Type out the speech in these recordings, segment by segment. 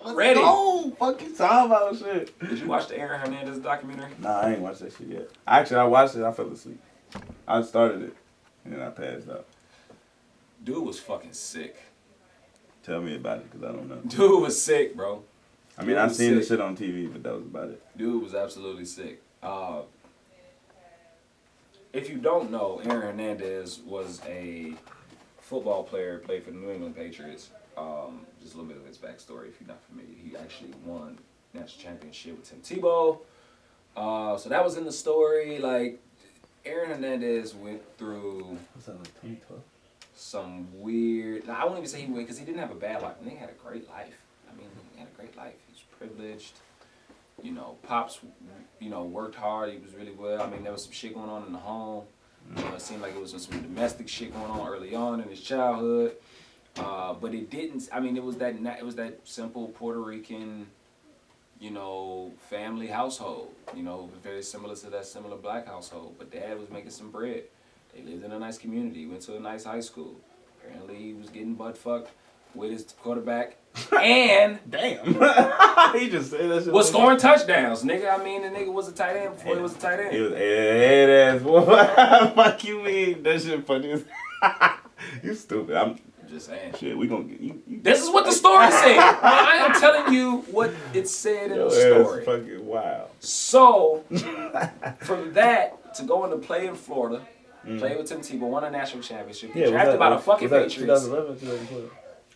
Ready. Oh, fucking talking about shit. Did you watch the Aaron Hernandez documentary? Nah, I ain't watched that shit yet. Actually, I watched it. I fell asleep. I started it, and then I passed out. Dude was fucking sick. Tell me about it, because I don't know. Dude was sick, bro. I mean, I've seen the shit on TV, but that was about it. Dude was absolutely sick. If you don't know, Aaron Hernandez was a football player, played for the New England Patriots. Just a little bit of his backstory, if you're not familiar. He actually won national championship with Tim Tebow. So that was in the story. Like, Aaron Hernandez went through... What's that, like 2012? Some weird... I won't even say he went, because he didn't have a bad life. He had a great life. I mean, he had a great life. He was privileged. You know, Pops, you know, worked hard. He was really well. I mean, there was some shit going on in the home. You know, it seemed like it was some domestic shit going on early on in his childhood. But it didn't... I mean, it was that simple Puerto Rican, you know, family household. You know, very similar to that similar black household. But Dad was making some bread. They lived in a nice community. Went to a nice high school. Apparently, he was getting butt fucked with his quarterback. And damn, he just said that shit. Was scoring touchdowns, nigga. I mean, the nigga was a tight end before he was a tight end. He was head ass boy. Fuck you mean? That shit funny as you stupid. I'm just saying. Shit, we gonna get you. This is what the story said. I am telling you what it said in the story. Fucking wild. So, from that to going to play in Florida, play with Tim Tebow, won a national championship. He drafted by the fucking Patriots. 2011 or 2012?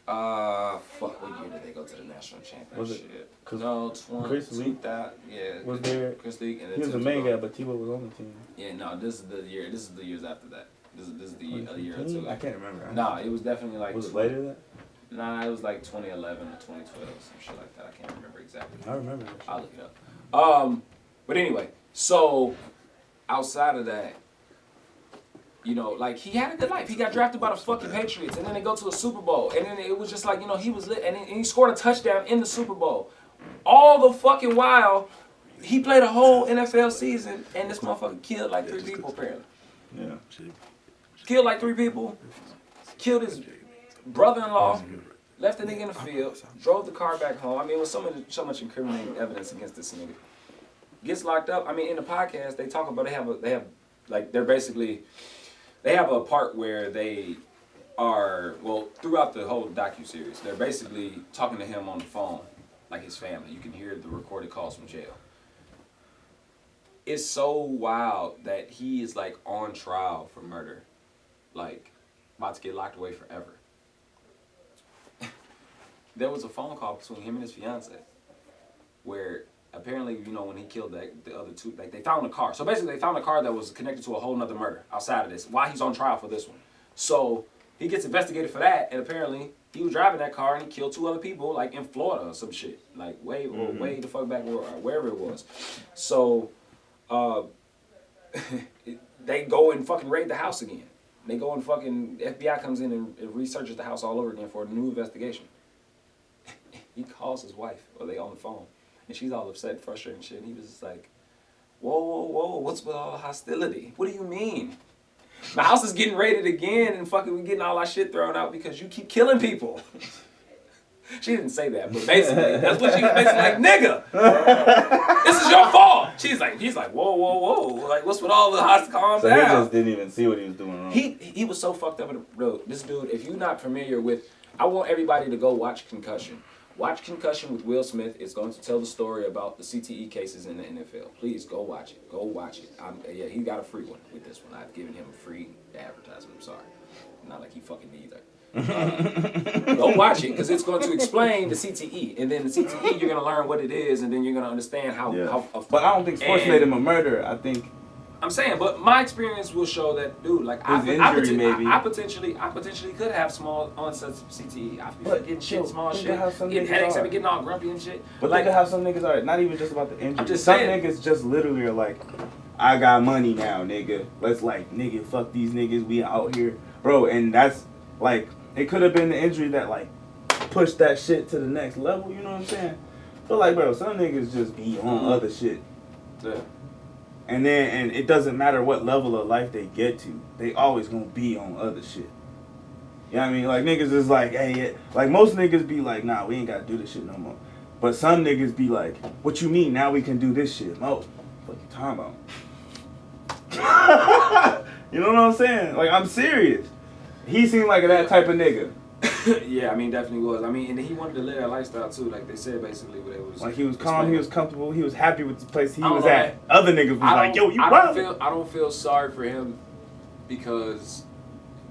Fuck, what year did they go to the national championship? Was it? No, Chris Leak? Yeah. Was there? Chris Leak and then he was the main guy, but Tebow was on the team. Yeah, no, this is the year. This is the years after that. This is the year or two. I can't remember. Nah, it was definitely like... Was it later than that? Nah, it was like 2011 or 2012, some shit like that. I can't remember exactly. I remember that shit. I'll look it up. But anyway, so outside of that, you know, like, he had a good life. He got drafted by the fucking Patriots, and then they go to a Super Bowl, and then it was just like, you know, he was lit, and he scored a touchdown in the Super Bowl. All the fucking while, he played a whole NFL season, and this motherfucker killed like 3 people, apparently. Yeah. Killed like 3 people, killed his brother-in-law, left the nigga in the field, drove the car back home. I mean, it was so much incriminating evidence against this nigga. Gets locked up. I mean, in the podcast, they talk about, they have a part where they are, well, throughout the whole docuseries, they're basically talking to him on the phone, like his family. You can hear the recorded calls from jail. It's so wild that he is, like, on trial for murder. Like, about to get locked away forever. There was a phone call between him and his fiance where apparently, you know, when he killed the other 2, like, they found a car. So basically, they found a car that was connected to a whole nother murder outside of this, while he's on trial for this one. So he gets investigated for that, and apparently he was driving that car and he killed 2 other people, like in Florida or some shit, like way the fuck back wherever it was. So they go and fucking raid the house again. They go and fucking FBI comes in and researches the house all over again for a new investigation. He calls his wife, or they on the phone. And she's all upset and frustrated and shit. And he was just like, whoa, what's with all the hostility? What do you mean? My house is getting raided again and fucking we getting all our shit thrown out because you keep killing people. She didn't say that, but basically, that's what she was basically like, nigga, this is your fault. He's like, whoa. Like, what's with all the hostility? Calm down. So he just didn't even see what he was doing wrong. He was so fucked up in the road. This dude, if you're not familiar with, I want everybody to go watch Concussion. Watch Concussion with Will Smith. It's going to tell the story about the CTE cases in the NFL. Please go watch it. Go watch it. Yeah, he got a free one with this one. I've given him a free advertisement. I'm sorry. Not like he fucking needs it. Go watch it because it's going to explain the CTE, and then the CTE you're going to learn what it is, and then you're going to understand how. But I don't think sports made him a murderer. I think. I'm saying, but my experience will show that, dude, like I potentially could have small onsets of CTE. I be getting shit, small shit, getting headaches, I be getting all grumpy and shit. But like, look at how some niggas are. Not even just about the injury. Some niggas just literally are like, I got money now, nigga. Let's nigga, fuck these niggas. We out here, bro. And that's like, it could have been the injury that like pushed that shit to the next level. You know what I'm saying? But like, bro, some niggas just be on other shit. Yeah. And it doesn't matter what level of life they get to, they always gonna be on other shit. You know what I mean? Like, niggas is like, hey, yeah. Like, most niggas be like, nah, we ain't gotta do this shit no more. But some niggas be like, what you mean? Now we can do this shit. Mo, what you talking about? You know what I'm saying? Like, I'm serious. He seemed like that type of nigga. Yeah, I mean, definitely was. I mean, and he wanted to live that lifestyle too. Like they said, basically, what it was. Like, he was calm, he was comfortable, he was happy with the place he I don't was know, at. man. Other niggas was like, yo, you wild. I don't feel sorry for him because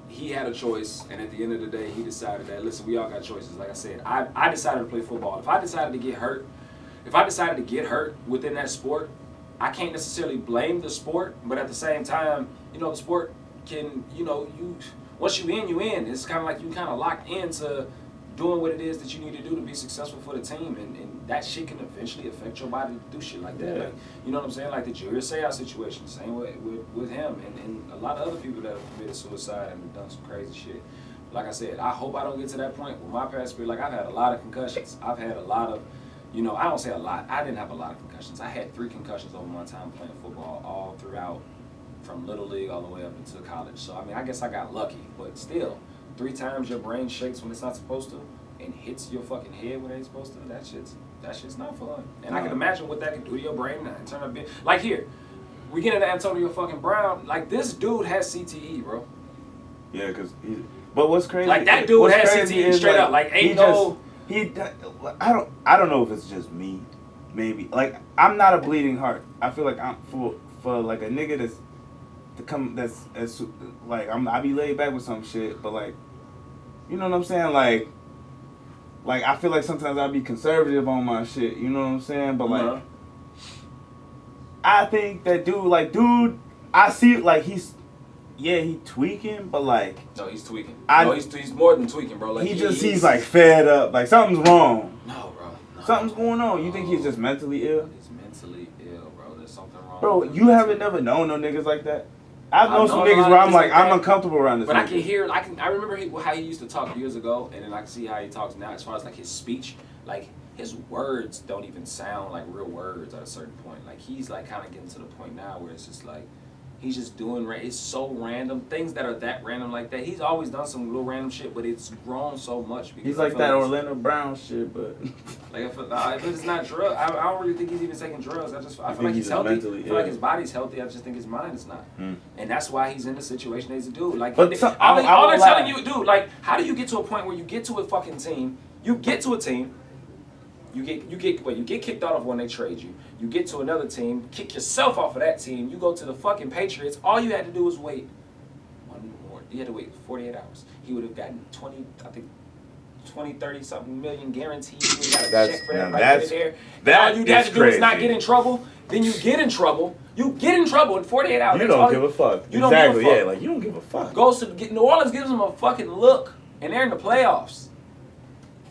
he had a choice, and at the end of the day, he decided that, listen, we all got choices. Like I said, I decided to play football. If I decided to get hurt within that sport, I can't necessarily blame the sport, but at the same time, you know, the sport can, you know, once you in. It's kind of like you kind of locked into doing what it is that you need to do to be successful for the team, and that shit can eventually affect your body to do shit like that. Yeah. Like, you know what I'm saying? Like the Julius Savard situation, same way with him, and a lot of other people that have committed suicide and done some crazy shit. Like I said, I hope I don't get to that point with my past career. Like, I've had a lot of concussions. I've had a lot of, you know, I don't say a lot. I didn't have a lot of concussions. I had 3 concussions over my time playing football, all throughout, from Little League all the way up into college. So, I mean, I guess I got lucky. But still, 3 times your brain shakes when it's not supposed to and hits your fucking head when it ain't supposed to, that shit's not fun. And I can imagine what that can do to your brain now. Turn up, like here, we get into Antonio fucking Brown. Like, this dude has CTE, bro. Yeah, because he. But what's crazy? Like, that dude has CTE straight up. Like, ain't no. I don't know if it's just me, maybe. Like, I'm not a bleeding heart. I feel like I'm for like a nigga that's like I be laid back with some shit, but like, you know what I'm saying? Like I feel like sometimes I be conservative on my shit. You know what I'm saying? But like, I think that dude, I see like he tweaking, but like No, he's tweaking. He's more than tweaking, bro. Like he's like fed up. Like something's wrong. No, bro. No. Something's going on. You think he's just mentally ill? He's mentally ill, bro. There's something wrong. Bro, you haven't never known no niggas like that? I've known some known niggas a lot where of I'm niggas like, like I'm that. uncomfortable around this But nigga. I remember how he used to talk years ago, and then I can see how he talks now as far as like his speech. Like, his words don't even sound like real words at a certain point. Like, he's like kind of getting to the point now where it's just like, he's just doing, it's so random. Things that are that random like that. He's always done some little random shit, but it's grown so much. He's like that Orlando Brown shit, but like, but it's not drugs. I don't really think he's even taking drugs. I feel like he's healthy. I feel like his body's healthy. I just think his mind is not. And that's why he's in the situation he's a dude. Like, all they're telling you, dude, like, how do you get to a point where you get to a fucking team, you get kicked out of when they trade you. You get to another team, kick yourself off of that team. You go to the fucking Patriots. All you had to do was wait one more. You had to wait 48 hours. He would have gotten 30 something million guaranteed. You would have got a check for that right there. All you had to do is not get in trouble. Then you get in trouble. You get in trouble in 48 hours. you don't give a fuck. You don't give a fuck. Yeah, like, you don't give a fuck. Goes to New Orleans, gives them a fucking look, and they're in the playoffs.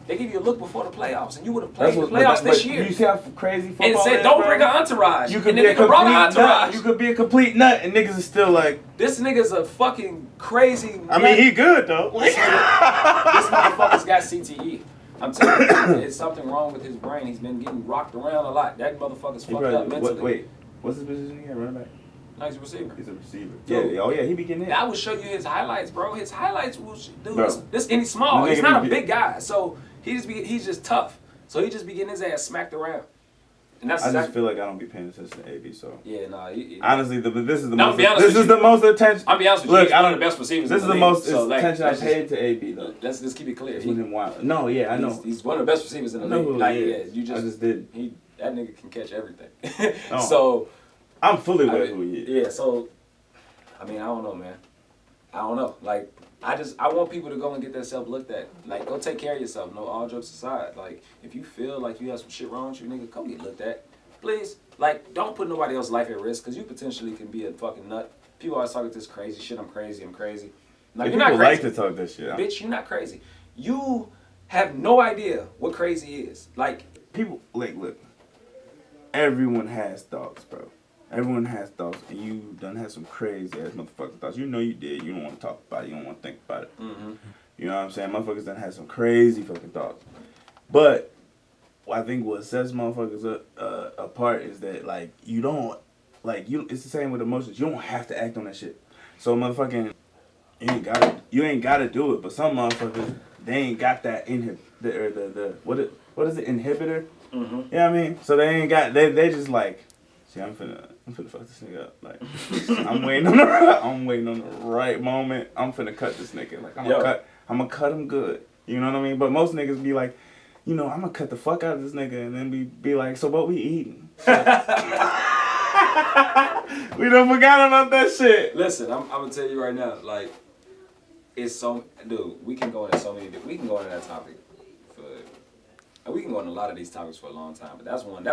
They give you a look before the playoffs, and you would have played the playoffs this year. You see how crazy football and said, is, don't bro? bring an entourage. You could and be a complete nut. You could be a complete nut, and niggas is still like, this nigga's a fucking crazy nut. I mean, he good though. This motherfucker's got CTE. I'm telling you, there's something wrong with his brain. He's been getting rocked around a lot. That motherfucker's fucked up mentally. Wait, what's his position again? Running back? No, he's a receiver. He's a receiver. Dude. Yeah. Oh yeah, he be getting hit. I will show you his highlights, bro. His highlights will, dude. Bro. And he's small. The He's nigga not a be- big guy, so he's just tough. So he just be getting his ass smacked around. And that's I just exactly. feel like I don't be paying attention to AB. So Yeah, nah. honestly, this is the No, most. I'll be honest This with is you. the most attention. I'll be honest with you. Look, He's I one don't. of the best receivers. This is in the league. most So, like, attention I let's paid to AB though. Let's just keep it clear. It's with him wild. No, yeah, I know. He's one of the best receivers in the I know league. who he Like, is. yeah, I just did. That nigga can catch everything. Oh. So I'm fully with who he is. yeah. So I mean, I don't know, man. I don't know. Like, I want people to go and get themselves looked at. Like, go take care of yourself. No, all jokes aside. Like, if you feel like you have some shit wrong with you, nigga, go get looked at. Please. Like, don't put nobody else's life at risk, because you potentially can be a fucking nut. People always talk this crazy shit. I'm crazy. Like, you're not crazy. Like to talk this shit. Bitch, you're not crazy. You have no idea what crazy is. Like, People, like, look. Everyone has thoughts, bro. Everyone has thoughts, and you done had some crazy ass motherfucking thoughts. You know you did. You don't want to talk about it. You don't want to think about it. mm-hmm. You know what I'm saying? Motherfuckers done had some crazy fucking thoughts. But I think what sets motherfuckers apart is that, like, you don't, like, it's the same with emotions. You don't have to act on that shit. So, motherfucking, you ain't gotta do it. But some motherfuckers, they ain't got that what is it, inhibitor? Mm-hmm. You know what I mean? So they ain't got, they just like, see, I'm finna fuck this nigga up. Like, I'm waiting on the right moment. I'm finna cut this nigga. Like, I'm gonna cut him good. You know what I mean? But most niggas be like, you know, I'm gonna cut the fuck out of this nigga, and then we be like, so what we eating? We done forgot about that shit. Listen, I'm gonna tell you right now, like, it's so, dude, we can go into that topic we can go into a lot of these topics for a long time, but that's one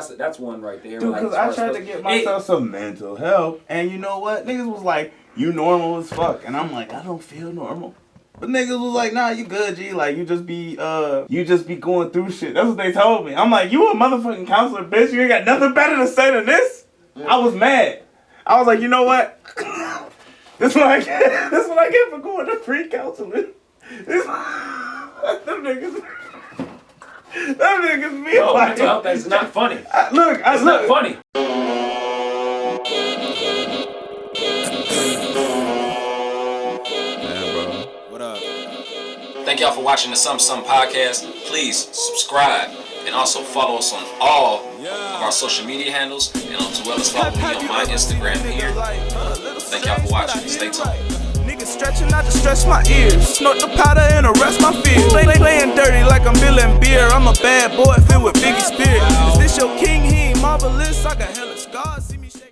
right there. Dude, because I tried to get myself some mental help, and you know what? Niggas was like, you normal as fuck, and I'm like, I don't feel normal. But niggas was like, nah, you good, G. Like, you just be going through shit. That's what they told me. I'm like, you a motherfucking counselor, bitch. You ain't got nothing better to say than this? Yeah. I was mad. I was like, you know what? This what I get for going to free counseling. Them niggas be like... mental health is not funny. It's not funny. Thank y'all for watching the Some podcast. Please subscribe and also follow us on all of our social media handles, and as well as follow me on my Instagram here. Thank y'all for watching. Stay tuned. Niggas stretching, I just stretch my ears. Snort the powder and arrest my fears. Playing dirty like I'm Bill and Beer. I'm a bad boy filled with Biggie Spirit. Is this your king? He ain't marvelous. I got hella